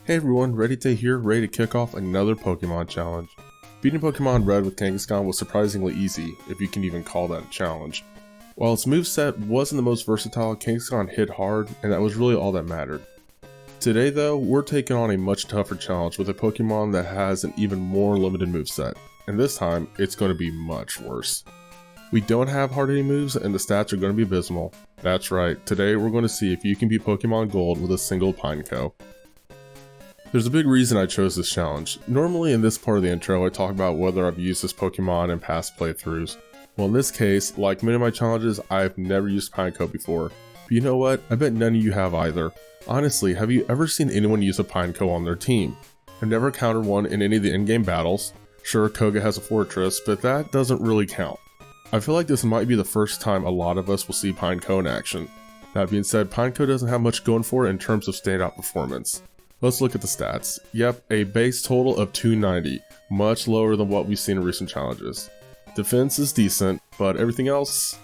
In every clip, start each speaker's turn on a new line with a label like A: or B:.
A: Hey everyone, REDyTay here, ready to kick off another Pokemon challenge. Beating Pokemon Red with Kangaskhan was surprisingly easy, if you can even call that a challenge. While its moveset wasn't the most versatile, Kangaskhan hit hard, and that was really all that mattered. Today though, we're taking on a much tougher challenge with a Pokemon that has an even more limited moveset, and this time, it's going to be much worse. We don't have hard-hitting moves, and the stats are going to be abysmal. That's right, today we're going to see if you can beat Pokemon Gold with a single Pineco. There's a big reason I chose this challenge. Normally in this part of the intro I talk about whether I've used this Pokemon in past playthroughs. Well, in this case, like many of my challenges, I've never used Pineco before. But you know what? I bet none of you have either. Honestly, have you ever seen anyone use a Pineco on their team? I've never encountered one in any of the in-game battles. Sure, Koga has a fortress, but that doesn't really count. I feel like this might be the first time a lot of us will see Pineco in action. That being said, Pineco doesn't have much going for it in terms of standout performance. Let's look at the stats. Yep, a base total of 290, much lower than what we've seen in recent challenges. Defense is decent, but everything else,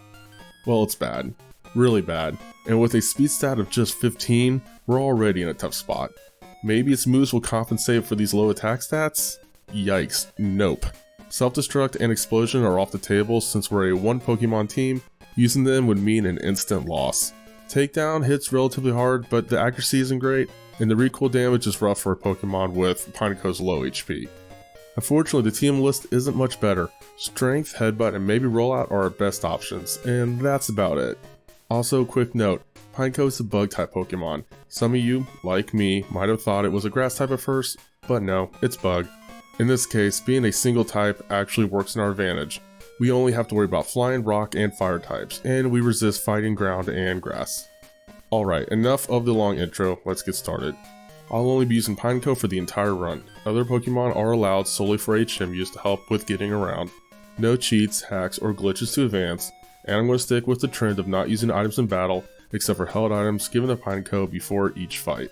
A: well, it's bad. Really bad. And with a speed stat of just 15, we're already in a tough spot. Maybe its moves will compensate for these low attack stats? Yikes, nope. Self-destruct and explosion are off the table since we're a one Pokemon team. Using them would mean an instant loss. Takedown hits relatively hard, but the accuracy isn't great, and the recoil damage is rough for a Pokemon with Pineco's low HP. Unfortunately, the team list isn't much better. Strength, Headbutt, and maybe Rollout are our best options, and that's about it. Also, quick note, Pineco is a Bug-type Pokemon. Some of you, like me, might have thought it was a Grass type at first, but no, it's Bug. In this case, being a single type actually works in our advantage. We only have to worry about Flying, Rock, and Fire types, and we resist Fighting, Ground, and Grass. Alright, enough of the long intro, let's get started. I'll only be using Pineco for the entire run. Other Pokemon are allowed solely for HM use to help with getting around. No cheats, hacks, or glitches to advance, and I'm going to stick with the trend of not using items in battle except for held items given to Pineco before each fight.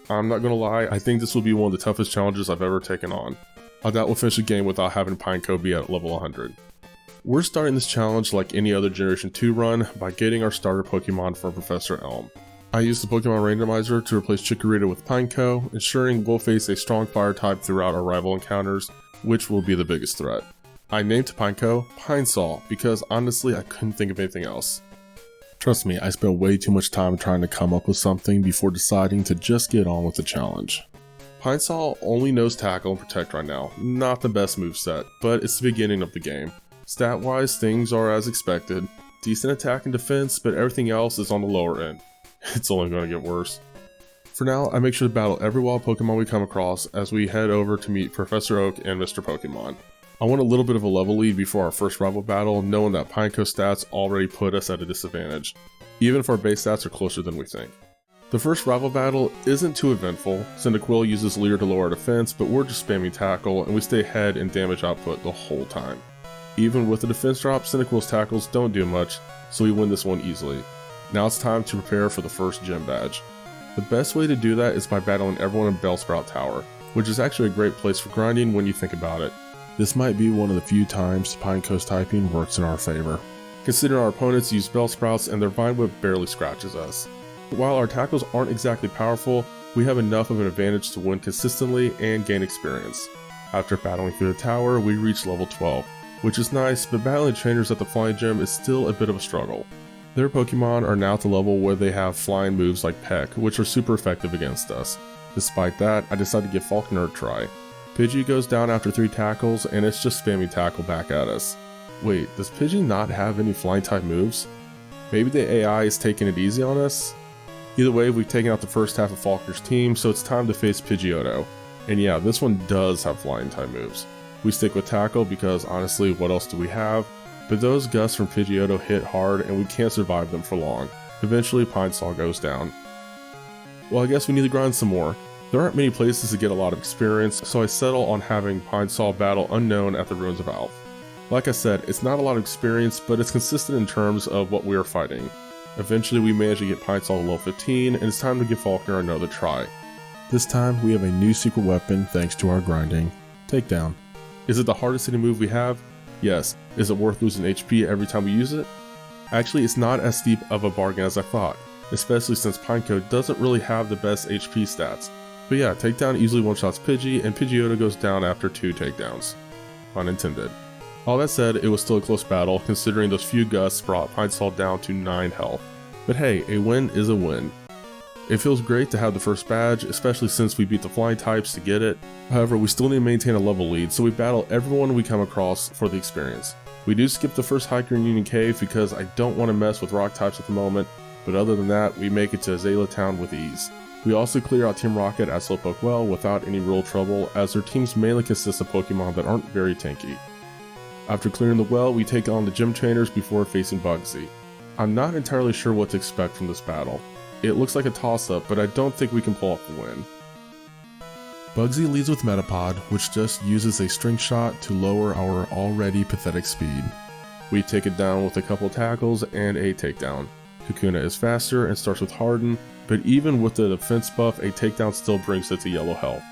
A: I'm not going to lie, I think this will be one of the toughest challenges I've ever taken on. I doubt we'll finish the game without having Pineco be at level 100. We're starting this challenge like any other Generation 2 run by getting our starter Pokemon from Professor Elm. I used the Pokemon randomizer to replace Chikorita with Pineco, ensuring we'll face a strong fire type throughout our rival encounters, which will be the biggest threat. I named Pineco Pinesaw because honestly I couldn't think of anything else. Trust me, I spent way too much time trying to come up with something before deciding to just get on with the challenge. Pinesaw only knows Tackle and Protect right now, not the best moveset, but it's the beginning of the game. Stat wise, things are as expected. Decent attack and defense, but everything else is on the lower end. It's only going to get worse. For now, I make sure to battle every wild Pokemon we come across as we head over to meet Professor Oak and Mr. Pokemon. I want a little bit of a level lead before our first rival battle, knowing that Pineco stats already put us at a disadvantage, even if our base stats are closer than we think. The first rival battle isn't too eventful. Cyndaquil uses Leer to lower our defense, but we're just spamming Tackle and we stay ahead in damage output the whole time. Even with the defense drop, Cyndaquil's tackles don't do much, so we win this one easily. Now it's time to prepare for the first gym badge. The best way to do that is by battling everyone in Bellsprout Tower, which is actually a great place for grinding when you think about it. This might be one of the few times Pineco's typing works in our favor, considering our opponents use Bellsprouts and their Vine Whip barely scratches us. While our tackles aren't exactly powerful, we have enough of an advantage to win consistently and gain experience. After battling through the tower, we reach level 12. Which is nice, but battling trainers at the Flying Gym is still a bit of a struggle. Their Pokemon are now at the level where they have flying moves like Peck, which are super effective against us. Despite that, I decided to give Falconer a try. Pidgey goes down after 3 tackles, and it's just spamming Tackle back at us. Wait, does Pidgey not have any flying type moves? Maybe the AI is taking it easy on us? Either way, we've taken out the first half of Falconer's team, so it's time to face Pidgeotto. And yeah, this one does have flying type moves. We stick with Tackle because honestly, what else do we have? But those gusts from Pidgeotto hit hard and we can't survive them for long. Eventually, Pinesaw goes down. Well, I guess we need to grind some more. There aren't many places to get a lot of experience, so I settle on having Pinesaw battle Unknown at the Ruins of Alph. Like I said, it's not a lot of experience, but it's consistent in terms of what we are fighting. Eventually, we manage to get Pinesaw to level 15, and it's time to give Falconer another try. This time, we have a new secret weapon thanks to our grinding. Takedown. Is it the hardest hitting move we have? Yes. Is it worth losing HP every time we use it? Actually, it's not as steep of a bargain as I thought, especially since Pineco doesn't really have the best HP stats. But yeah, takedown easily one-shots Pidgey, and Pidgeotto goes down after 2 takedowns. Pun intended. All that said, it was still a close battle, considering those few gusts brought Pineco down to 9 health. But hey, a win is a win. It feels great to have the first badge, especially since we beat the flying types to get it. However, we still need to maintain a level lead, so we battle everyone we come across for the experience. We do skip the first hiker in Union Cave because I don't want to mess with rock types at the moment, but other than that, we make it to Azalea Town with ease. We also clear out Team Rocket at Slowpoke Well without any real trouble, as their teams mainly consist of Pokemon that aren't very tanky. After clearing the well, we take on the gym trainers before facing Bugsy. I'm not entirely sure what to expect from this battle. It looks like a toss-up, but I don't think we can pull off the win. Bugsy leads with Metapod, which just uses a string shot to lower our already pathetic speed. We take it down with a couple tackles and a takedown. Kakuna is faster and starts with Harden, but even with the defense buff, a takedown still brings it to yellow health.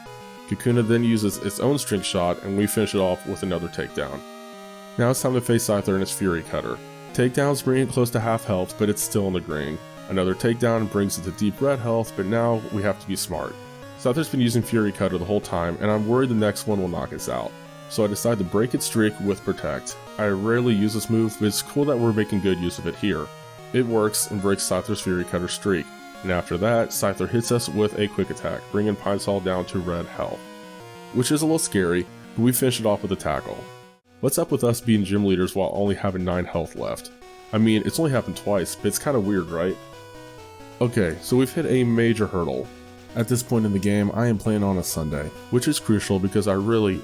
A: Kakuna then uses its own string shot, and we finish it off with another takedown. Now it's time to face Scyther and his Fury Cutter. Takedowns bring it close to half health, but it's still in the green. Another takedown brings it to deep red health, but now we have to be smart. Scyther's been using Fury Cutter the whole time, and I'm worried the next one will knock us out. So I decide to break its streak with Protect. I rarely use this move, but it's cool that we're making good use of it here. It works and breaks Scyther's Fury Cutter streak, and after that, Scyther hits us with a quick attack, bringing Pineco down to red health. Which is a little scary, but we finish it off with a tackle. What's up with us being gym leaders while only having 9 health left? I mean, it's only happened twice, but it's kinda weird, right? Okay, so we've hit a major hurdle. At this point in the game, I am playing on a Sunday, which is crucial because I really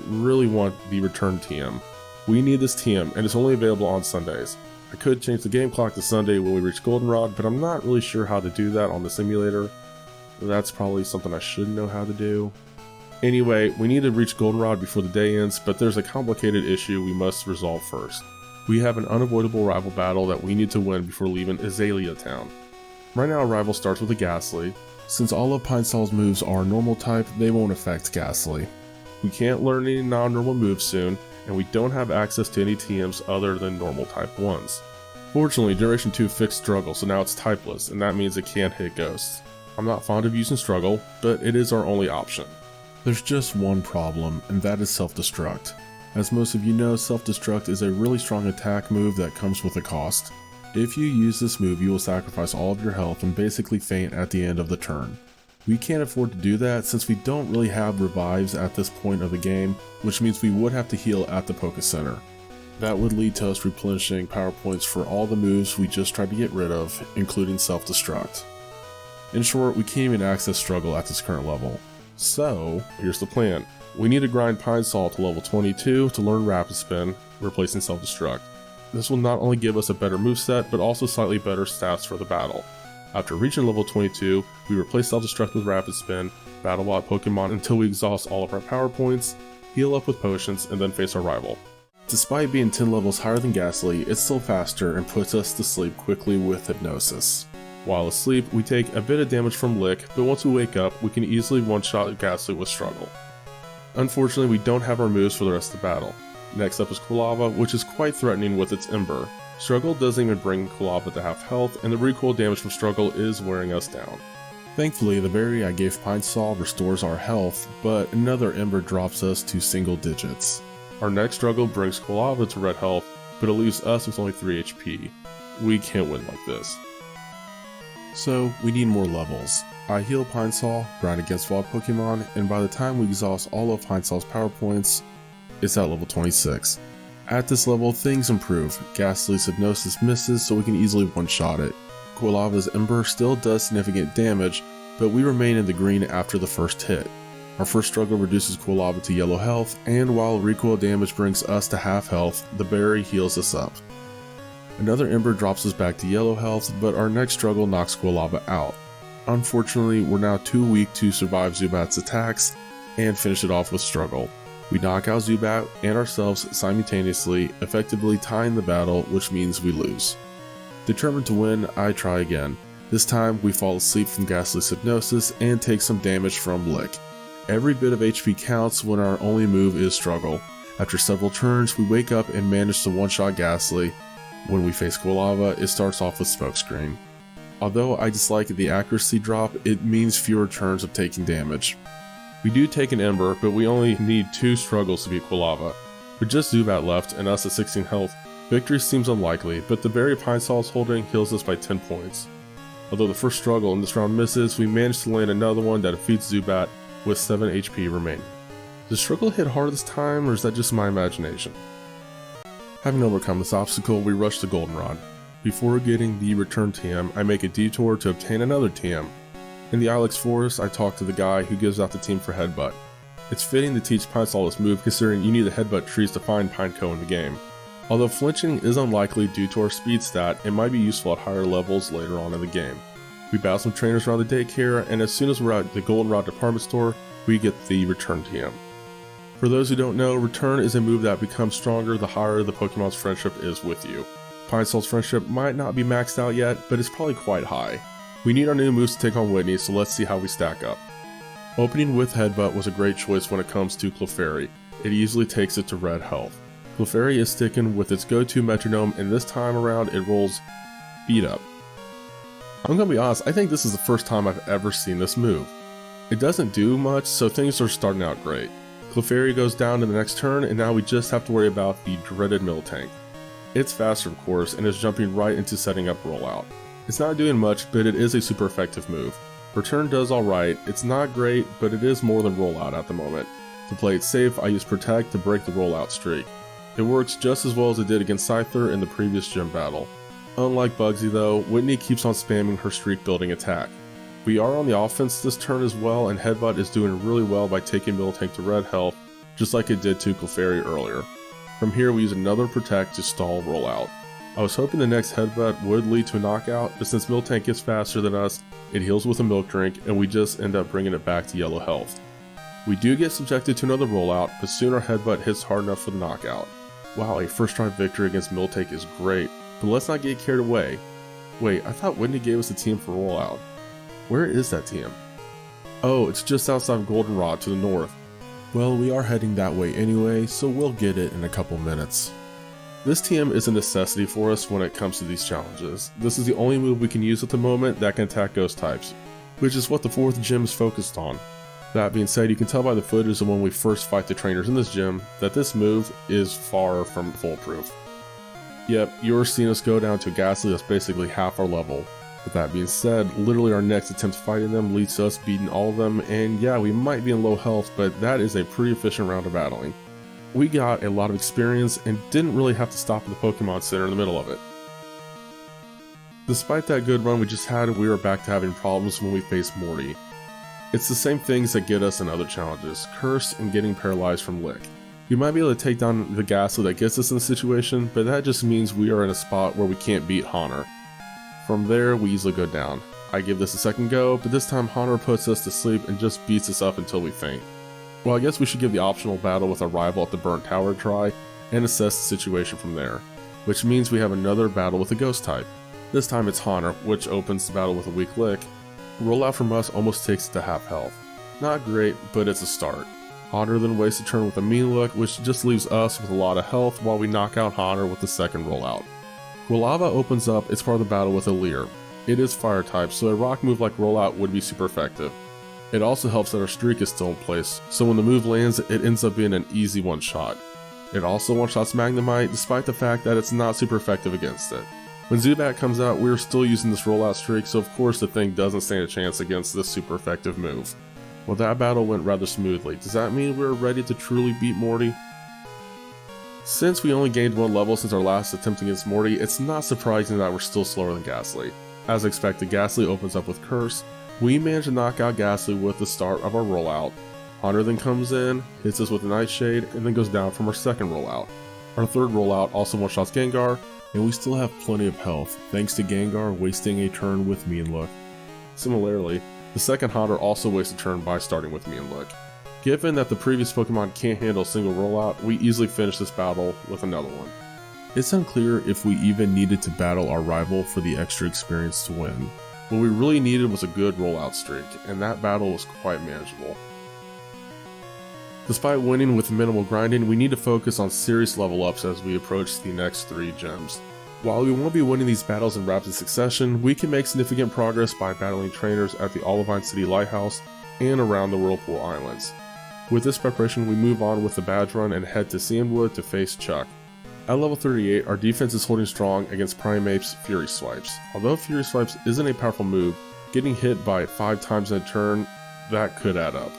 A: want the return TM. We need this TM, and it's only available on Sundays. I could change the game clock to Sunday when we reach Goldenrod, but I'm not really sure how to do that on the simulator. That's probably something I should know how to do. Anyway, we need to reach Goldenrod before the day ends, but there's a complicated issue we must resolve first. We have an unavoidable rival battle that we need to win before leaving Azalea Town. Right now, our rival starts with a Ghastly. Since all of Pineco's moves are normal type, they won't affect Ghastly. We can't learn any non-normal moves soon, and we don't have access to any TMs other than normal type ones. Fortunately, Generation 2 fixed Struggle, so now it's typeless, and that means it can't hit Ghosts. I'm not fond of using Struggle, but it is our only option. There's just one problem, and that is Self-Destruct. As most of you know, Self-Destruct is a really strong attack move that comes with a cost. If you use this move, you will sacrifice all of your health and basically faint at the end of the turn. We can't afford to do that since we don't really have revives at this point of the game, which means we would have to heal at the Poké Center. That would lead to us replenishing power points for all the moves we just tried to get rid of, including Self-Destruct. In short, we can't even access Struggle at this current level. So, here's the plan. We need to grind Pineco to level 22 to learn Rapid Spin, replacing Self-Destruct. This will not only give us a better moveset, but also slightly better stats for the battle. After reaching level 22, we replace Self-Destruct with Rapid Spin, battle wild Pokemon until we exhaust all of our power points, heal up with potions, and then face our rival. Despite being 10 levels higher than Ghastly, it's still faster and puts us to sleep quickly with Hypnosis. While asleep, we take a bit of damage from Lick, but once we wake up, we can easily one-shot Ghastly with Struggle. Unfortunately, we don't have our moves for the rest of the battle. Next up is Quilava, which is quite threatening with its Ember. Struggle doesn't even bring Quilava to half health, and the recoil damage from Struggle is wearing us down. Thankfully, the berry I gave Pineco restores our health, but another Ember drops us to single digits. Our next struggle brings Quilava to red health, but it leaves us with only 3 HP. We can't win like this. So, we need more levels. I heal Pineco, grind against wild Pokemon, and by the time we exhaust all of Pineco's power points, it's at level 26. At this level, things improve. Ghastly's Hypnosis misses, so we can easily one-shot it. Quilava's Ember still does significant damage, but we remain in the green after the first hit. Our first struggle reduces Quilava to yellow health, and while recoil damage brings us to half health, the berry heals us up. Another Ember drops us back to yellow health, but our next struggle knocks Quilava out. Unfortunately, we're now too weak to survive Zubat's attacks, and finish it off with Struggle. We knock out Zubat and ourselves simultaneously, effectively tying the battle, which means we lose. Determined to win, I try again. This time, we fall asleep from Ghastly's Hypnosis and take some damage from Lick. Every bit of HP counts when our only move is Struggle. After several turns, we wake up and manage to one-shot Ghastly. When we face Quilava, it starts off with Smokescreen. Although I dislike the accuracy drop, it means fewer turns of taking damage. We do take an Ember, but we only need 2 struggles to beat Quilava. With just Zubat left and us at 16 health, victory seems unlikely, but the berry Pine Sol is holding heals us by 10 points. Although the first struggle in this round misses, we manage to land another one that defeats Zubat with 7 HP remaining. Does struggle hit hard this time, or is that just my imagination? Having overcome this obstacle, we rush to Goldenrod. Before getting the return TM, I make a detour to obtain another TM. In the Ilex Forest, I talk to the guy who gives out the team for Headbutt. It's fitting to teach Pine Sol this move, considering you need the Headbutt trees to find Pineco in the game. Although flinching is unlikely due to our speed stat, it might be useful at higher levels later on in the game. We battle some trainers around the daycare, and as soon as we're at the Goldenrod department store, we get the return TM. For those who don't know, return is a move that becomes stronger the higher the Pokemon's friendship is with you. Pine Sol's friendship might not be maxed out yet, but it's probably quite high. We need our new moves to take on Whitney, so let's see how we stack up. Opening with Headbutt was a great choice when it comes to Clefairy. It easily takes it to red health. Clefairy is sticking with its go-to metronome, and this time around it rolls Beat Up. I'm gonna be honest, I think this is the first time I've ever seen this move. It doesn't do much, so things are starting out great. Clefairy goes down in the next turn, and now we just have to worry about the dreaded Miltank. It's faster of course, and is jumping right into setting up Rollout. It's not doing much, but it is a super effective move. Return does alright, it's not great, but it is more than Rollout at the moment. To play it safe, I use Protect to break the Rollout streak. It works just as well as it did against Scyther in the previous gym battle. Unlike Bugsy though, Whitney keeps on spamming her streak building attack. We are on the offense this turn as well, and Headbutt is doing really well by taking Miltank to red health, just like it did to Clefairy earlier. From here we use another Protect to stall Rollout. I was hoping the next Headbutt would lead to a knockout, but since Miltank gets faster than us, it heals with a Milk Drink, and we just end up bringing it back to yellow health. We do get subjected to another Rollout, but soon our Headbutt hits hard enough for the knockout. Wow, a first try victory against Miltank is great, but let's not get carried away. Wait, I thought Whitney gave us a team for Rollout. Where is that team? Oh, it's just outside of Goldenrod to the north. Well, we are heading that way anyway, so we'll get it in a couple minutes. This TM is a necessity for us when it comes to these challenges. This is the only move we can use at the moment that can attack ghost types, which is what the 4th gym is focused on. That being said, you can tell by the footage of when we first fight the trainers in this gym that this move is far from foolproof. Yep, you're seeing us go down to a Ghastly that's basically half our level. With that being said, literally our next attempt fighting them leads to us beating all of them, and yeah, we might be in low health, but that is a pretty efficient round of battling. We got a lot of experience and didn't really have to stop at the Pokemon Center in the middle of it. Despite that good run we just had, we were back to having problems when we faced Morty. It's the same things that get us in other challenges, Curse and getting paralyzed from Lick. We might be able to take down the Ghastly that gets us in the situation, but that just means we are in a spot where we can't beat Honor. From there, we easily go down. I give this a second go, but this time Honor puts us to sleep and just beats us up until we faint. Well, I guess we should give the optional battle with our rival at the Burnt Tower a try, and assess the situation from there. Which means we have another battle with a ghost type. This time it's Honor, which opens the battle with a weak Lick. Rollout from us almost takes it to half health. Not great, but it's a start. Honor then wastes a turn with a mean look, which just leaves us with a lot of health while we knock out Honor with the second rollout. Quilava opens up its part of the battle with a Leer. It is fire type, so a rock move like rollout would be super effective. It also helps that our streak is still in place, so when the move lands, it ends up being an easy one shot. It also one-shots Magnemite, despite the fact that it's not super effective against it. When Zubat comes out, we are still using this rollout streak, so of course the thing doesn't stand a chance against this super effective move. Well, that battle went rather smoothly. Does that mean we're ready to truly beat Morty? Since we only gained 1 level since our last attempt against Morty, it's not surprising that we're still slower than Ghastly. As expected, Ghastly opens up with Curse. We manage to knock out Ghastly with the start of our rollout. Honor then comes in, hits us with a Nightshade, and then goes down from our second rollout. Our third rollout also one-shots Gengar, and we still have plenty of health, thanks to Gengar wasting a turn with Mean Look. Similarly, the second Honor also wastes a turn by starting with Mean Look. Given that the previous Pokemon can't handle a single rollout, we easily finish this battle with another one. It's unclear if we even needed to battle our rival for the extra experience to win. What we really needed was a good rollout streak, and that battle was quite manageable. Despite winning with minimal grinding, we need to focus on serious level ups as we approach the next 3 gyms. While we won't be winning these battles in rapid succession, we can make significant progress by battling trainers at the Olivine City Lighthouse and around the Whirlpool Islands. With this preparation, we move on with the badge run and head to Sandwood to face Chuck. At level 38, our defense is holding strong against Primeape's Fury Swipes. Although Fury Swipes isn't a powerful move, getting hit by it 5 times in a turn, that could add up.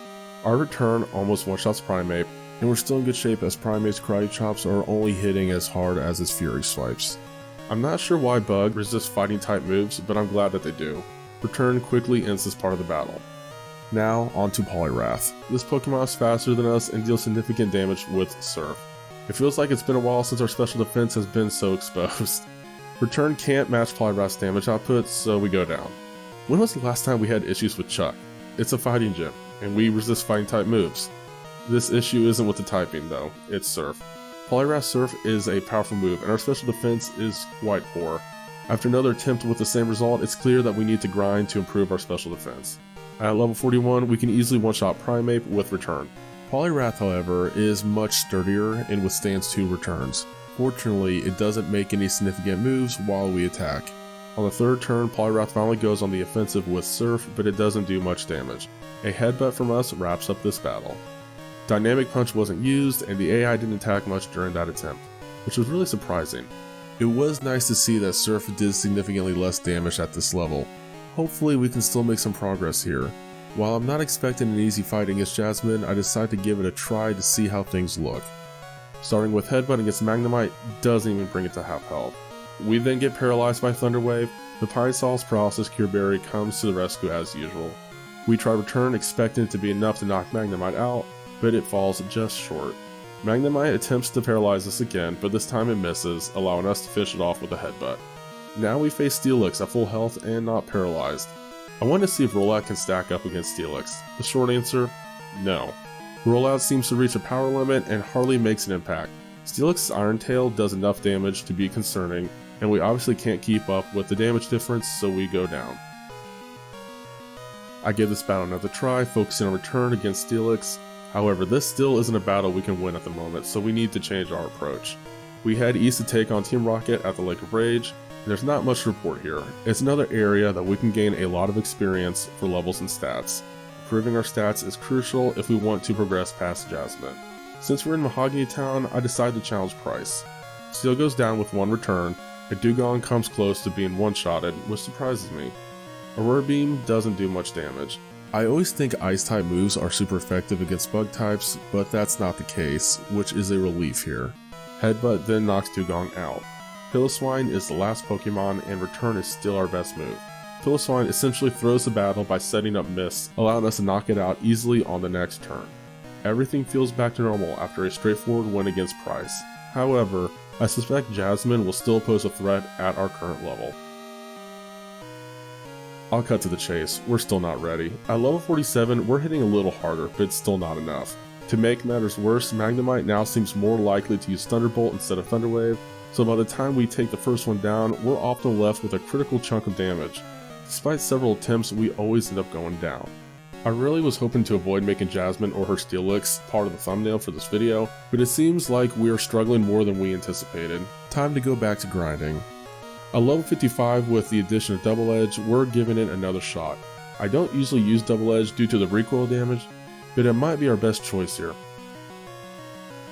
A: Our return almost one-shots Primeape, and we're still in good shape as Primeape's Karate Chops are only hitting as hard as his Fury Swipes. I'm not sure why Bug resists fighting type moves, but I'm glad that they do. Return quickly ends this part of the battle. Now, onto Poliwrath. This Pokemon is faster than us and deals significant damage with Surf. It feels like it's been a while since our special defense has been so exposed. Return can't match Poliwrath's damage output, so we go down. When was the last time we had issues with Chuck? It's a fighting gym, and we resist fighting type moves. This issue isn't with the typing though, it's Surf. Poliwrath Surf is a powerful move, and our special defense is quite poor. After another attempt with the same result, it's clear that we need to grind to improve our special defense. At level 41, we can easily one-shot Primeape with Return. Poliwrath, however, is much sturdier and withstands 2 returns. Fortunately, it doesn't make any significant moves while we attack. On the 3rd turn, Poliwrath finally goes on the offensive with Surf, but it doesn't do much damage. A headbutt from us wraps up this battle. Dynamic Punch wasn't used, and the AI didn't attack much during that attempt, which was really surprising. It was nice to see that Surf did significantly less damage at this level. Hopefully we can still make some progress here. While I'm not expecting an easy fight against Jasmine, I decided to give it a try to see how things look. Starting with Headbutt against Magnemite doesn't even bring it to half health. We then get paralyzed by Thunder Wave. The Pine Sol's Paralysis Cure Berry comes to the rescue as usual. We try Return expecting it to be enough to knock Magnemite out, but it falls just short. Magnemite attempts to paralyze us again, but this time it misses, allowing us to finish it off with a Headbutt. Now we face Steelix at full health and not paralyzed. I wanted to see if Rollout can stack up against Steelix. The short answer, no. Rollout seems to reach a power limit and hardly makes an impact. Steelix's Iron Tail does enough damage to be concerning, and we obviously can't keep up with the damage difference, so we go down. I give this battle another try, focusing on Return against Steelix. However, this still isn't a battle we can win at the moment, so we need to change our approach. We head east to take on Team Rocket at the Lake of Rage, and there's not much to report here. It's another area that we can gain a lot of experience for levels and stats. Improving our stats is crucial if we want to progress past Jasmine. Since we're in Mahogany Town, I decided to challenge Price. Steel goes down with 1 return, and Dugong comes close to being one-shotted, which surprises me. Aurora Beam doesn't do much damage. I always think Ice-type moves are super effective against bug types, but that's not the case, which is a relief here. Headbutt then knocks Dugong out. Piloswine is the last Pokemon, and Return is still our best move. Piloswine essentially throws the battle by setting up Mist, allowing us to knock it out easily on the next turn. Everything feels back to normal after a straightforward win against Price. However, I suspect Jasmine will still pose a threat at our current level. I'll cut to the chase, we're still not ready. At level 47, we're hitting a little harder, but it's still not enough. To make matters worse, Magnemite now seems more likely to use Thunderbolt instead of Thunder Wave, so by the time we take the first one down, we're often left with a critical chunk of damage. Despite several attempts, we always end up going down. I really was hoping to avoid making Jasmine or her Steelix part of the thumbnail for this video, but it seems like we are struggling more than we anticipated. Time to go back to grinding. At level 55 with the addition of Double Edge, we're giving it another shot. I don't usually use Double Edge due to the recoil damage, but it might be our best choice here.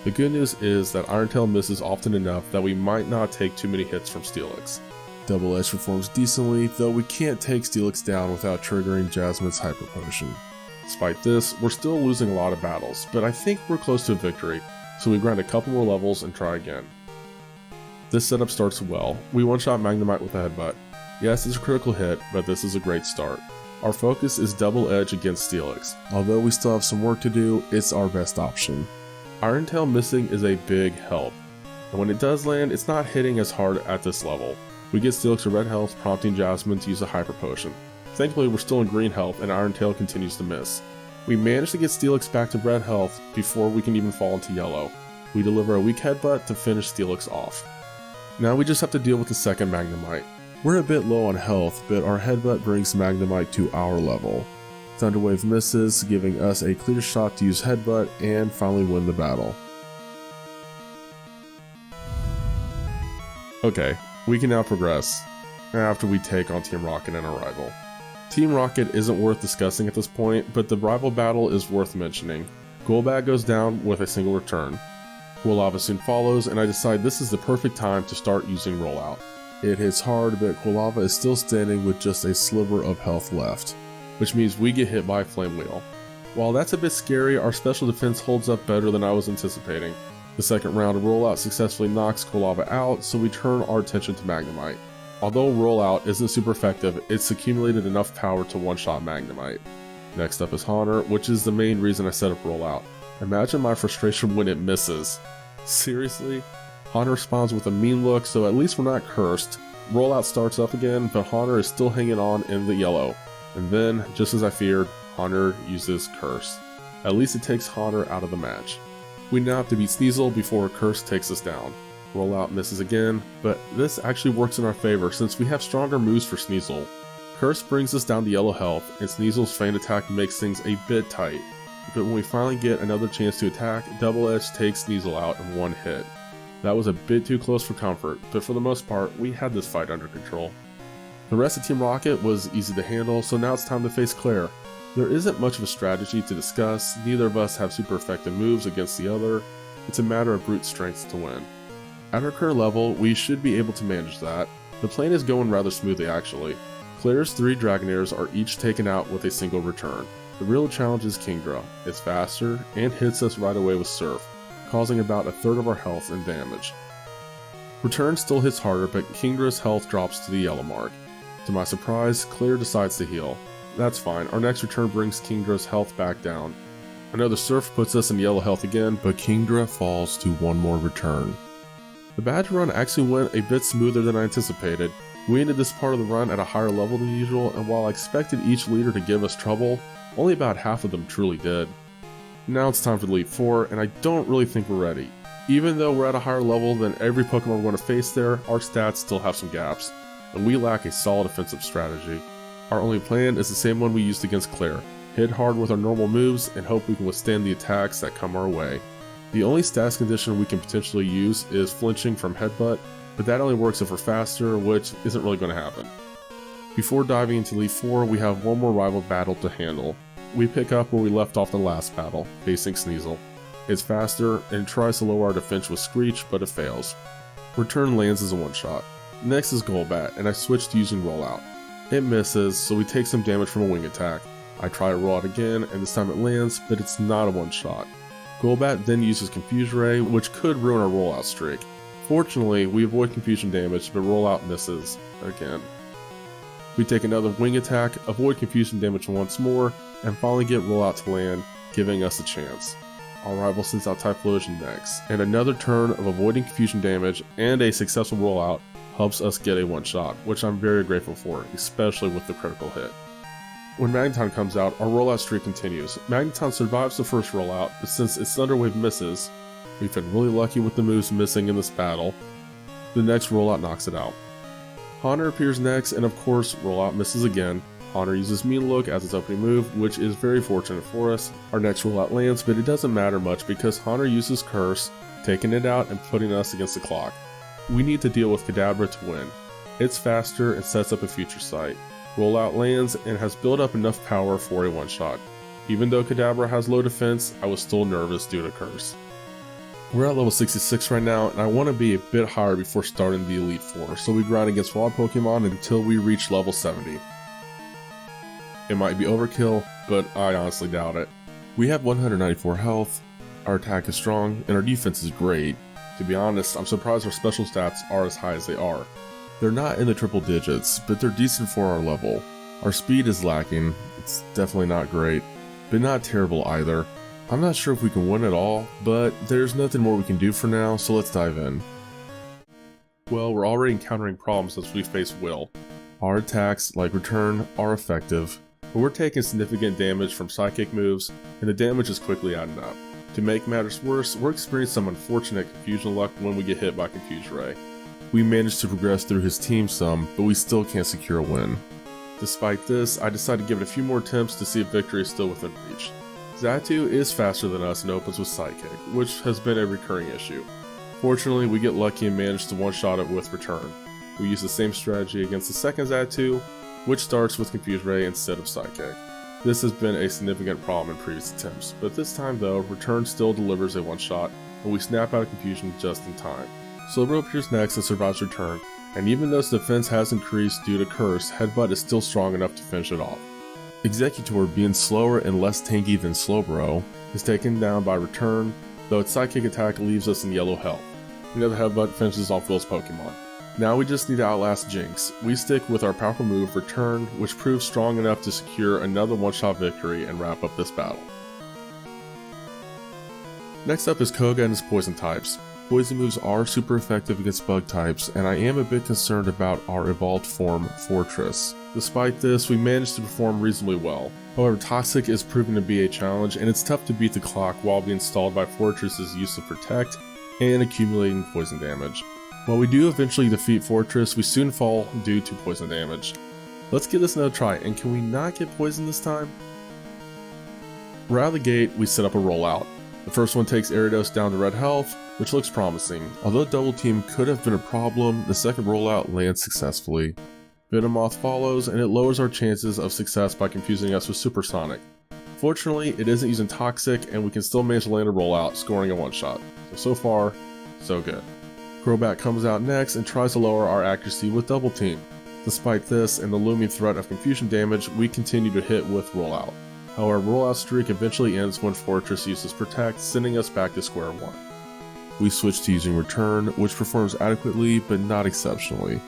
A: The good news is that Iron Tail misses often enough that we might not take too many hits from Steelix. Double Edge performs decently, though we can't take Steelix down without triggering Jasmine's Hyper Potion. Despite this, we're still losing a lot of battles, but I think we're close to a victory, so we grind a couple more levels and try again. This setup starts well. We one-shot Magnemite with a Headbutt. Yes, it's a critical hit, but this is a great start. Our focus is Double Edge against Steelix. Although we still have some work to do, it's our best option. Iron Tail missing is a big help, and when it does land, it's not hitting as hard at this level. We get Steelix to red health, prompting Jasmine to use a Hyper Potion. Thankfully, we're still in green health, and Iron Tail continues to miss. We manage to get Steelix back to red health before we can even fall into yellow. We deliver a weak Headbutt to finish Steelix off. Now we just have to deal with the second Magnemite. We're a bit low on health, but our Headbutt brings Magnemite to our level. Thunder Wave misses, giving us a clear shot to use Headbutt and finally win the battle. Okay, We can now progress, after we take on Team Rocket and our rival. Team Rocket isn't worth discussing at this point, but the rival battle is worth mentioning. Golbat goes down with a single return. Quilava soon follows, and I decide this is the perfect time to start using Rollout. It hits hard, but Quilava is still standing with just a sliver of health left, which means we get hit by Flame Wheel. While that's a bit scary, our special defense holds up better than I was anticipating. The second round of Rollout successfully knocks Quilava out, so we turn our attention to Magnemite. Although Rollout isn't super effective, it's accumulated enough power to one-shot Magnemite. Next up is Haunter, which is the main reason I set up Rollout. Imagine my frustration when it misses. Seriously? Haunter responds with a mean look, so at least we're not cursed. Rollout starts up again, but Haunter is still hanging on in the yellow. And then, just as I feared, Haunter uses Curse. At least it takes Haunter out of the match. We now have to beat Sneasel before Curse takes us down. Rollout misses again, but this actually works in our favor since we have stronger moves for Sneasel. Curse brings us down to yellow health, and Sneasel's feint attack makes things a bit tight. But when we finally get another chance to attack, Double Edge takes Sneasel out in one hit. That was a bit too close for comfort, but for the most part, we had this fight under control. The rest of Team Rocket was easy to handle, so now it's time to face Claire. There isn't much of a strategy to discuss, neither of us have super effective moves against the other, it's a matter of brute strength to win. At our current level, we should be able to manage that. The plan is going rather smoothly actually. Claire's 3 Dragonairs are each taken out with a single return. The real challenge is Kingdra. It's faster and hits us right away with Surf, causing about a third of our health and damage. Return still hits harder, but Kingdra's health drops to the yellow mark. To my surprise, Claire decides to heal. That's fine, our next return brings Kingdra's health back down. Another Surf puts us in yellow health again, but Kingdra falls to one more return. The badge run actually went a bit smoother than I anticipated. We ended this part of the run at a higher level than usual, and while I expected each leader to give us trouble, only about half of them truly did. Now it's time for the Elite Four, and I don't really think we're ready. Even though we're at a higher level than every Pokemon we're going to face there, our stats still have some gaps, and we lack a solid offensive strategy. Our only plan is the same one we used against Claire. Hit hard with our normal moves and hope we can withstand the attacks that come our way. The only stats condition we can potentially use is flinching from Headbutt, but that only works if we're faster, which isn't really going to happen. Before diving into Elite Four, we have one more rival battle to handle. We pick up where we left off the last battle, facing Sneasel. It's faster and tries to lower our defense with Screech, but it fails. Return lands as a one-shot. Next is Golbat, and I switch to using Rollout. It misses, so we take some damage from a wing attack. I try to roll out again, and this time it lands, but it's not a one-shot. Golbat then uses Confuse Ray, which could ruin our rollout streak. Fortunately, we avoid confusion damage, but rollout misses again. We take another wing attack, avoid confusion damage once more, and finally get rollout to land, giving us a chance. Our rival sends out Typhlosion next, and another turn of avoiding confusion damage and a successful rollout helps us get a one-shot, which I'm very grateful for, especially with the critical hit. When Magneton comes out, our rollout streak continues. Magneton survives the first rollout, but since its Thunder Wave misses, we've been really lucky with the moves missing in this battle. The next rollout knocks it out. Haunter appears next, and of course, rollout misses again. Haunter uses Mean Look as its opening move, which is very fortunate for us. Our next rollout lands, but it doesn't matter much because Haunter uses Curse, taking it out and putting us against the clock. We need to deal with Kadabra to win. It's faster and sets up a future sight. Rollout lands and has built up enough power for a one-shot. Even though Kadabra has low defense, I was still nervous due to Curse. We're at level 66 right now, and I want to be a bit higher before starting the Elite Four, so we grind against wild Pokemon until we reach level 70. It might be overkill, but I honestly doubt it. We have 194 health, our attack is strong, and our defense is great. To be honest, I'm surprised our special stats are as high as they are. They're not in the triple digits, but they're decent for our level. Our speed is lacking, it's definitely not great, but not terrible either. I'm not sure if we can win at all, but there's nothing more we can do for now, so let's dive in. Well, we're already encountering problems as we face Will. Our attacks, like Return, are effective, but we're taking significant damage from Psychic moves, and the damage is quickly adding up. To make matters worse, we're experiencing some unfortunate confusion luck when we get hit by Confuse Ray. We managed to progress through his team some, but we still can't secure a win. Despite this, I decided to give it a few more attempts to see if victory is still within reach. Xatu is faster than us and opens with Psychic, which has been a recurring issue. Fortunately, we get lucky and manage to one-shot it with Return. we use the same strategy against the second Xatu, which starts with Confuse Ray instead of Psychic. This has been a significant problem in previous attempts, but this time though, Return still delivers a one-shot, and we snap out of confusion just in time. Slowbro appears next and survives Return, and even though its defense has increased due to Curse, Headbutt is still strong enough to finish it off. Executor, being slower and less tanky than Slowbro, is taken down by Return, though its Psychic attack leaves us in yellow health. The Headbutt finishes off Will's Pokemon. Now we just need to outlast Jinx. We stick with our powerful move, Return, which proves strong enough to secure another one-shot victory and wrap up this battle. Next up is Koga and his poison types. Poison moves are super effective against bug types, and I am a bit concerned about our evolved form, Fortress. Despite this, we managed to perform reasonably well. However, Toxic is proving to be a challenge, and it's tough to beat the clock while being stalled by Fortress's use of Protect and accumulating poison damage. While we do eventually defeat Fortress, we soon fall due to poison damage. Let's give this another try, and can we not get poisoned this time? Right out of the gate, we set up a rollout. The first one takes Gyarados down to red health, which looks promising. Although double team could have been a problem, the second rollout lands successfully. Venomoth follows, and it lowers our chances of success by confusing us with Supersonic. Fortunately, it isn't using Toxic, and we can still manage to land a rollout, scoring a one-shot. So far, so good. Crobat comes out next and tries to lower our accuracy with double team. Despite this and the looming threat of confusion damage, we continue to hit with rollout. However, rollout streak eventually ends when Fortress uses Protect, sending us back to square one. We switch to using Return, which performs adequately but not exceptionally.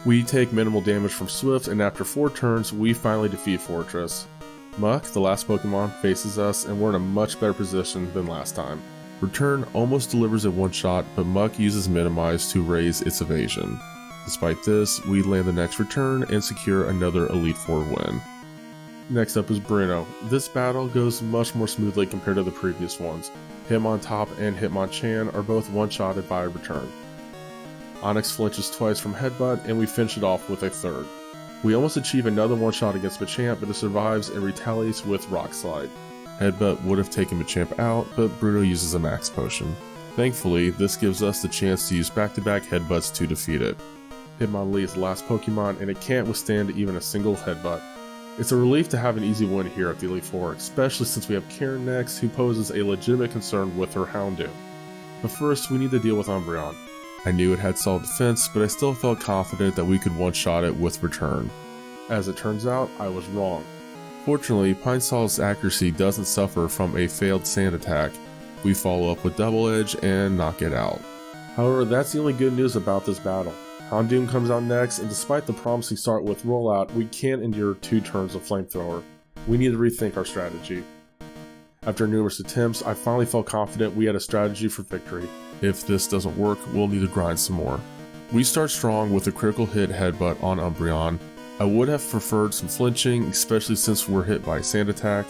A: We take minimal damage from Swift, and after 4 turns, we finally defeat Fortress. Muck, the last Pokemon, faces us, and we're in a much better position than last time. Return almost delivers a one-shot, but Muck uses Minimize to raise its evasion. Despite this, we land the next Return and secure another Elite Four win. Next up is Bruno. This battle goes much more smoothly compared to the previous ones. Hitmontop and Hitmonchan are both one-shotted by a Return. Onix flinches twice from Headbutt, and we finish it off with a third. We almost achieve another one-shot against Machamp, but it survives and retaliates with Rock Slide. Headbutt would have taken Machamp out, but Bruno uses a Max Potion. Thankfully, this gives us the chance to use back-to-back Headbutts to defeat it. Hitmonlee is the last Pokemon, and it can't withstand even a single Headbutt. It's a relief to have an easy win here at the Elite Four, especially since we have Karen next, who poses a legitimate concern with her Houndoom. But first, we need to deal with Umbreon. I knew it had solid defense, but I still felt confident that we could one-shot it with Return. As it turns out, I was wrong. Fortunately, Pinesol's accuracy doesn't suffer from a failed sand attack. We follow up with Double Edge and knock it out. However, that's the only good news about this battle. Houndoom comes out next, and despite the promising start with Rollout, we can't endure 2 turns of Flamethrower. We need to rethink our strategy. After numerous attempts, I finally felt confident we had a strategy for victory. If this doesn't work, we'll need to grind some more. We start strong with a critical hit Headbutt on Umbreon. I would have preferred some flinching, especially since we're hit by a sand attack.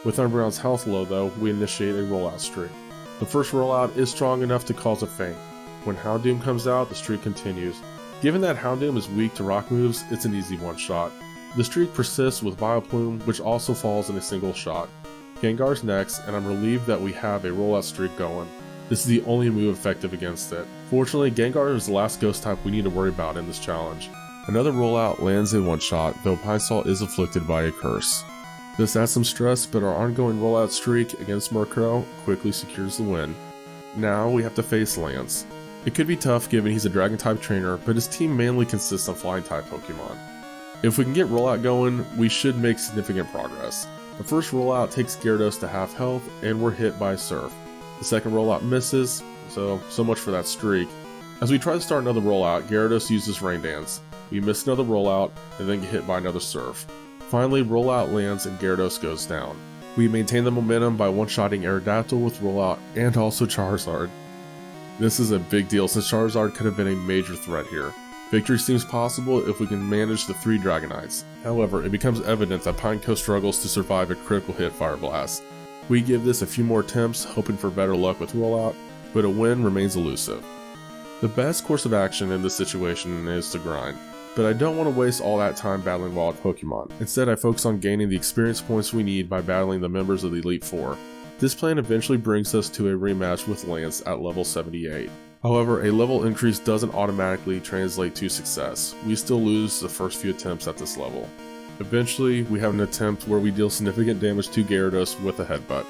A: With Umbreon's health low though, we initiate a rollout streak. The first rollout is strong enough to cause a feint. When Houndoom comes out, the streak continues. Given that Houndoom is weak to rock moves, it's an easy one-shot. The streak persists with Vileplume, which also falls in a single shot. Gengar's next, and I'm relieved that we have a rollout streak going. This is the only move effective against it. Fortunately, Gengar is the last ghost type we need to worry about in this challenge. Another rollout lands a one-shot, though Pinesol is afflicted by a curse. This adds some stress, but our ongoing rollout streak against Murkrow quickly secures the win. Now we have to face Lance. It could be tough given he's a Dragon-type trainer, but his team mainly consists of Flying-type Pokemon. If we can get rollout going, we should make significant progress. The first rollout takes Gyarados to half health, and we're hit by Surf. The second rollout misses, so much for that streak. As we try to start another rollout, Gyarados uses Rain Dance. We miss another rollout, and then get hit by another Surf. Finally, rollout lands and Gyarados goes down. We maintain the momentum by one-shotting Aerodactyl with rollout, and also Charizard. This is a big deal since Charizard could have been a major threat here. Victory seems possible if we can manage the 3 Dragonites. However, it becomes evident that Pineco struggles to survive a critical hit Fire Blast. We give this a few more attempts, hoping for better luck with rollout, but a win remains elusive. The best course of action in this situation is to grind, but I don't want to waste all that time battling wild Pokemon. Instead, I focus on gaining the experience points we need by battling the members of the Elite Four. This plan eventually brings us to a rematch with Lance at level 78. However, a level increase doesn't automatically translate to success. We still lose the first few attempts at this level. Eventually, we have an attempt where we deal significant damage to Gyarados with a headbutt.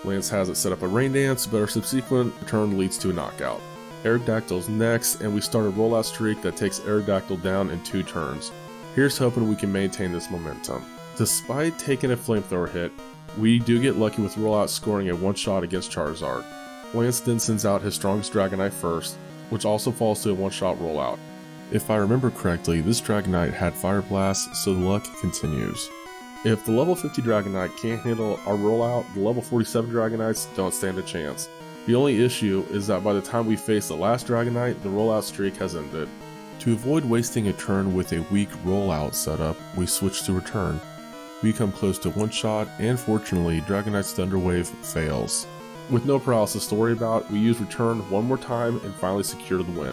A: Lance has it set up a rain dance, but our subsequent turn leads to a knockout. Aerodactyl's next, and we start a rollout streak that takes Aerodactyl down in 2 turns. Here's hoping we can maintain this momentum. Despite taking a flamethrower hit, we do get lucky with rollout scoring a one-shot against Charizard. Lance then sends out his strongest Dragonite first, which also falls to a one-shot rollout. If I remember correctly, this Dragonite had Fire Blast, so the luck continues. If the level 50 Dragonite can't handle our rollout, the level 47 Dragonites don't stand a chance. The only issue is that by the time we face the last Dragonite, the rollout streak has ended. To avoid wasting a turn with a weak rollout setup, we switch to return. We come close to one shot, and fortunately, Dragonite's Thunder Wave fails. With no paralysis to worry about, we use return one more time and finally secure the win.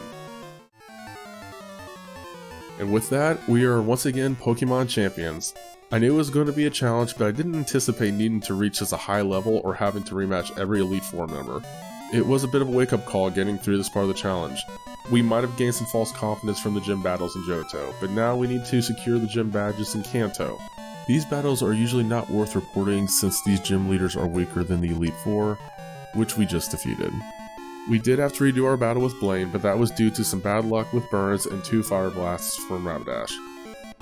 A: And with that, we are once again Pokemon champions. I knew it was going to be a challenge, but I didn't anticipate needing to reach such a high level or having to rematch every Elite Four member. It was a bit of a wake-up call getting through this part of the challenge. We might have gained some false confidence from the gym battles in Johto, but now we need to secure the gym badges in Kanto. These battles are usually not worth reporting since these gym leaders are weaker than the Elite Four, which we just defeated. We did have to redo our battle with Blaine, but that was due to some bad luck with burns and 2 Fire Blasts from Rapidash.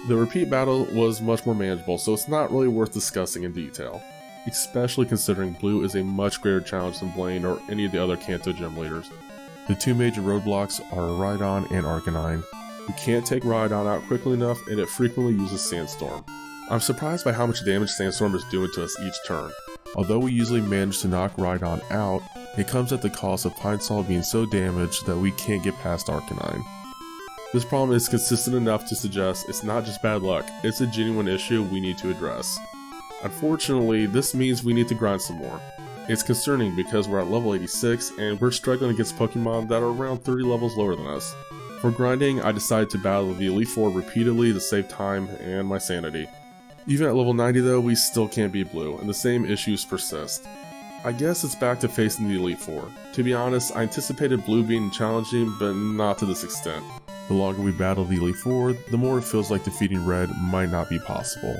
A: The repeat battle was much more manageable, so it's not really worth discussing in detail, especially considering Blue is a much greater challenge than Blaine or any of the other Kanto gym leaders. The 2 major roadblocks are Rhydon and Arcanine. We can't take Rhydon out quickly enough, and it frequently uses Sandstorm. I'm surprised by how much damage Sandstorm is doing to us each turn. Although we usually manage to knock Rhydon out, it comes at the cost of Pine Sol being so damaged that we can't get past Arcanine. This problem is consistent enough to suggest it's not just bad luck, it's a genuine issue we need to address. Unfortunately, this means we need to grind some more. It's concerning because we're at level 86 and we're struggling against Pokemon that are around 30 levels lower than us. For grinding, I decided to battle the Elite Four repeatedly to save time and my sanity. Even at level 90 though, we still can't beat Blue, and the same issues persist. I guess it's back to facing the Elite Four. To be honest, I anticipated Blue being challenging, but not to this extent. The longer we battle the Elite Four, the more it feels like defeating Red might not be possible.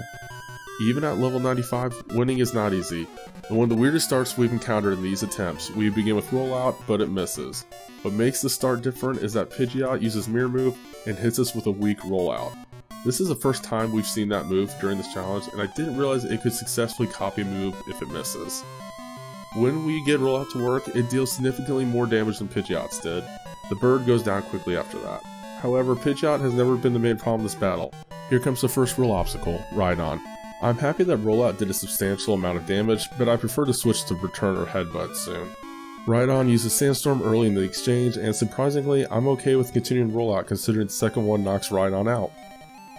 A: Even at level 95, winning is not easy, and one of the weirdest starts we've encountered in these attempts, we begin with rollout, but it misses. What makes the start different is that Pidgeot uses Mirror Move and hits us with a weak rollout. This is the first time we've seen that move during this challenge, and I didn't realize it could successfully copy a move if it misses. When we get rollout to work, it deals significantly more damage than Pidgeot's did. The bird goes down quickly after that. However, Pidgeot has never been the main problem in this battle. Here comes the first real obstacle, Rhydon. I'm happy that rollout did a substantial amount of damage, but I prefer to switch to return or headbutt soon. Rhydon uses Sandstorm early in the exchange, and surprisingly, I'm okay with continuing rollout considering the second one knocks Rhydon out.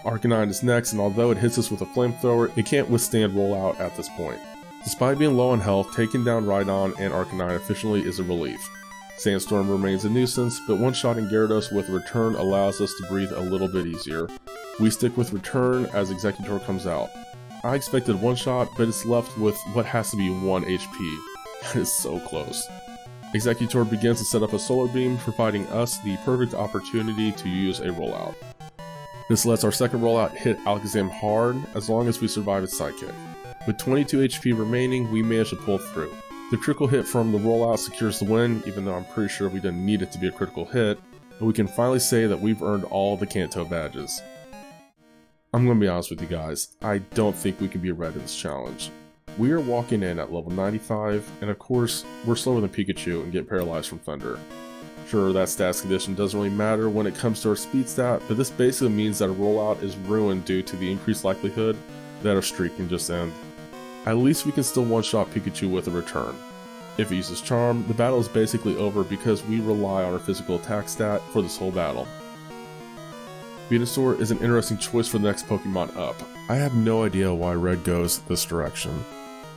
A: Arcanine is next, and although it hits us with a flamethrower, it can't withstand rollout at this point. Despite being low on health, taking down Rhydon and Arcanine efficiently is a relief. Sandstorm remains a nuisance, but one-shotting Gyarados with a return allows us to breathe a little bit easier. We stick with return as Executor comes out. I expected one shot, but it's left with what has to be 1 HP. That is so close. Executor begins to set up a Solar Beam, providing us the perfect opportunity to use a rollout. This lets our second rollout hit Alakazam hard as long as we survive its sidekick. With 22 HP remaining, we manage to pull through. The critical hit from the rollout secures the win, even though I'm pretty sure we didn't need it to be a critical hit, and we can finally say that we've earned all the Kanto badges. I'm going to be honest with you guys, I don't think we can be Red in this challenge. We are walking in at level 95, and of course, we're slower than Pikachu and get paralyzed from Thunder. Sure, that stats condition doesn't really matter when it comes to our speed stat, but this basically means that a rollout is ruined due to the increased likelihood that our streak can just end. At least we can still one-shot Pikachu with a return. If he uses Charm, the battle is basically over because we rely on our physical attack stat for this whole battle. Venusaur is an interesting choice for the next Pokemon up. I have no idea why Red goes this direction.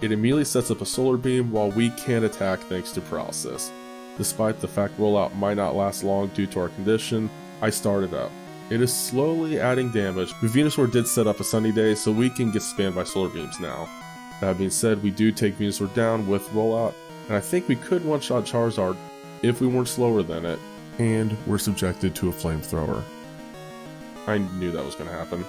A: It immediately sets up a Solar Beam while we can't attack thanks to Paralysis. Despite the fact rollout might not last long due to our condition, I started up. It is slowly adding damage, but Venusaur did set up a Sunny Day so we can get spammed by Solar Beams now. That being said, we do take Venusaur down with rollout, and I think we could one-shot Charizard if we weren't slower than it. and were subjected to a flamethrower. I knew that was going to happen.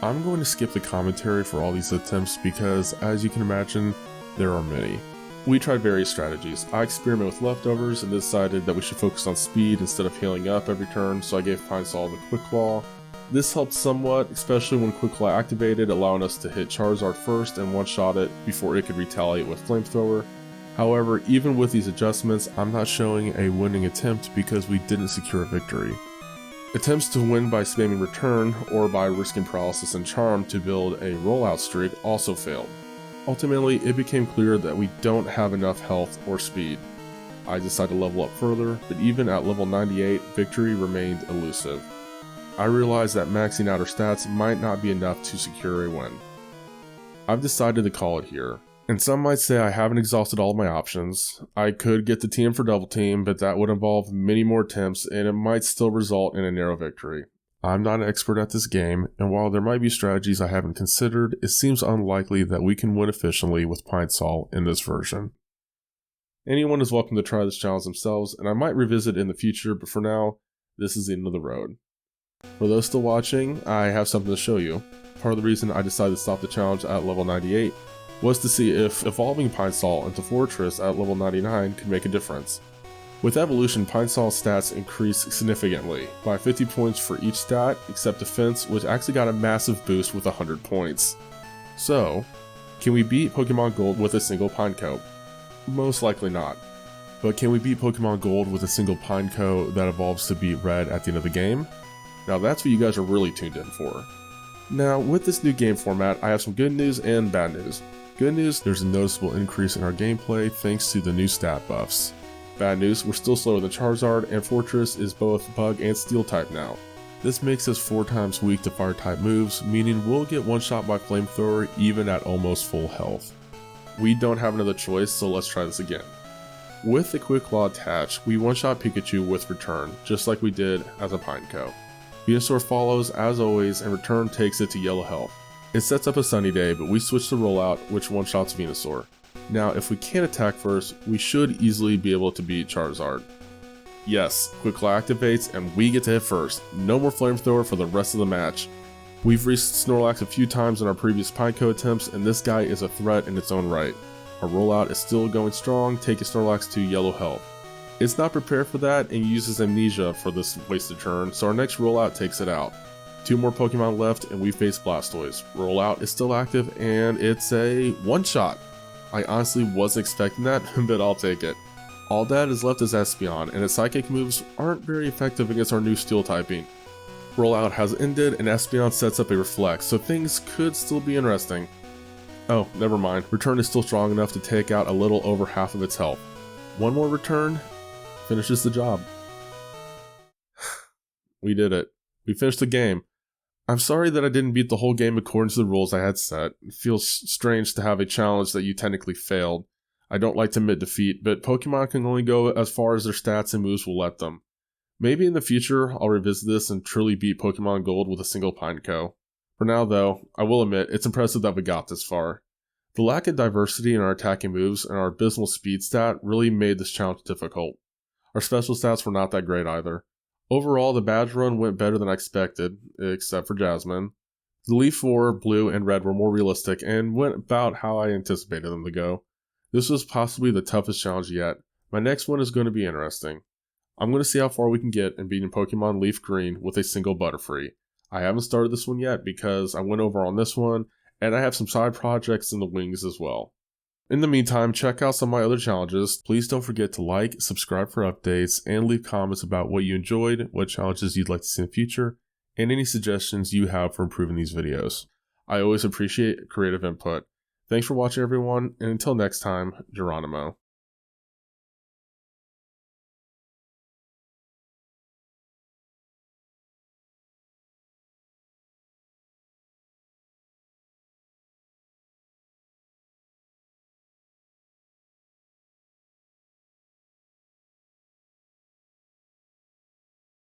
A: I'm going to skip the commentary for all these attempts because, as you can imagine, there are many. We tried various strategies. I experimented with leftovers and decided that we should focus on speed instead of healing up every turn, so I gave Pineco the Quick Claw. This helped somewhat, especially when Quick Claw activated, allowing us to hit Charizard first and one-shot it before it could retaliate with Flamethrower. However, even with these adjustments, I'm not showing a winning attempt because we didn't secure a victory. Attempts to win by spamming Return or by risking Paralysis and Charm to build a rollout streak also failed. Ultimately, it became clear that we don't have enough health or speed. I decided to level up further, but even at level 98, victory remained elusive. I realized that maxing out our stats might not be enough to secure a win. I've decided to call it here. And some might say I haven't exhausted all of my options. I could get the TM for Double Team, but that would involve many more attempts and it might still result in a narrow victory. I'm not an expert at this game, and while there might be strategies I haven't considered, it seems unlikely that we can win efficiently with Pineco in this version. Anyone is welcome to try this challenge themselves, and I might revisit it in the future, but for now, this is the end of the road. For those still watching, I have something to show you. Part of the reason I decided to stop the challenge at level 98 was to see if evolving Pineco into Fortress at level 99 could make a difference. With evolution, Pineco's stats increased significantly, by 50 points for each stat except defense, which actually got a massive boost with 100 points. So, can we beat Pokemon Gold with a single Pineco? Most likely not. But can we beat Pokemon Gold with a single Pineco that evolves to beat Red at the end of the game? Now that's what you guys are really tuned in for. Now, with this new game format, I have some good news and bad news. Good news, there's a noticeable increase in our gameplay thanks to the new stat buffs. Bad news, we're still slower than Charizard, and Fortress is both Bug and Steel type now. This makes us 4 times weak to Fire type moves, meaning we'll get one shot by Flamethrower even at almost full health. We don't have another choice, so let's try this again. With the Quick Claw attached, we one-shot Pikachu with Return, just like we did as a Pineco. Venusaur follows as always, and Return takes it to yellow health. It sets up a sunny day, but we switch to rollout, which one-shots Venusaur. Now, if we can't attack first, we should easily be able to beat Charizard. Yes, Quick Claw activates and we get to hit first. No more Flamethrower for the rest of the match. We've reached Snorlax a few times in our previous Pineco attempts, and this guy is a threat in its own right. Our rollout is still going strong, taking Snorlax to yellow health. It's not prepared for that and uses Amnesia for this wasted turn, so our next rollout takes it out. 2 more Pokemon left and we face Blastoise. Rollout is still active and it's a one-shot. I honestly wasn't expecting that, but I'll take it. All that is left is Espeon, and its Psychic moves aren't very effective against our new Steel typing. Rollout has ended, and Espeon sets up a Reflect, so things could still be interesting. Oh, never mind. Return is still strong enough to take out a little over half of its health. One more Return finishes the job. We did it. We finished the game. I'm sorry that I didn't beat the whole game according to the rules I had set. It feels strange to have a challenge that you technically failed. I don't like to admit defeat, but Pokemon can only go as far as their stats and moves will let them. Maybe in the future, I'll revisit this and truly beat Pokemon Gold with a single Pineco. For now though, I will admit, it's impressive that we got this far. The lack of diversity in our attacking moves and our abysmal speed stat really made this challenge difficult. Our special stats were not that great either. Overall, the badge run went better than I expected, except for Jasmine. The Leaf 4, Blue, and Red were more realistic and went about how I anticipated them to go. This was possibly the toughest challenge yet. My next one is going to be interesting. I'm going to see how far we can get in beating Pokemon Leaf Green with a single Butterfree. I haven't started this one yet because I went over on this one, and I have some side projects in the wings as well. In the meantime, check out some of my other challenges. Please don't forget to like, subscribe for updates, and leave comments about what you enjoyed, what challenges you'd like to see in the future, and any suggestions you have for improving these videos. I always appreciate creative input. Thanks for watching everyone, and until next time, Geronimo.